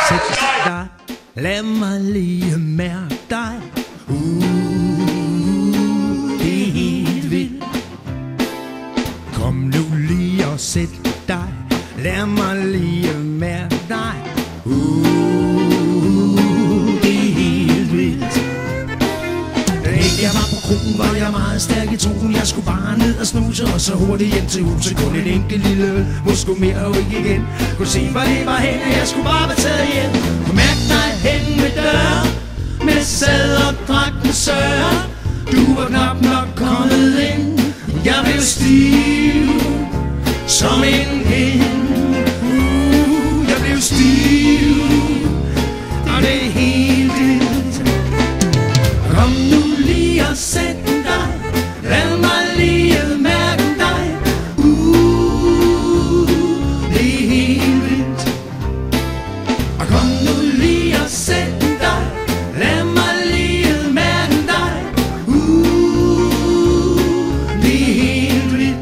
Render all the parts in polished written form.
Sæt dig, lad mig lige mærke dig. Det er helt vildt. Kom nu lige og sæt dig, lad mig lige mærke dig. Det er helt vildt. Jeg var på krogen, var jeg meget stærk i troen. Jeg skulle bare ned og snuse, og så hurtigt hjem til huset. Kun et enkelt lille øl, måske mere og ikke igen. Kunne se, hvor det var henne, jeg skulle bare være taget hjem. Kunne mærke dig hen med døren, med sad og drak med søren. Du var knap nok kommet ind. Jeg blev stiv som en pind. Jeg blev stiv, og det er helt vildt. Kom nu lige og sæt dig, lad mig lige mærke dig. Det er helt vildt. Og kom nu lige og sæt dig, lad mig lige mærke dig. Det er helt vildt.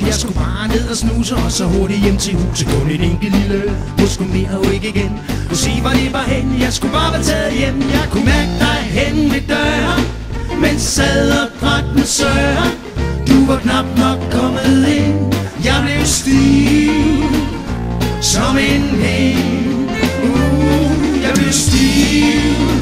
Jeg skulle bare ned og snuse, og så hurtigt hjem til huset. Kun et enkelt lille øl, måske mere og ikke igen. Kunne se, hvor det var hen, jeg skulle bare være taget hjem. Jeg kunne mærke dig hen ved døren, mens sad og drak med søren. Du var knap nok kommet ind. Jeg blev stiv som en pind. Jeg blev stiv.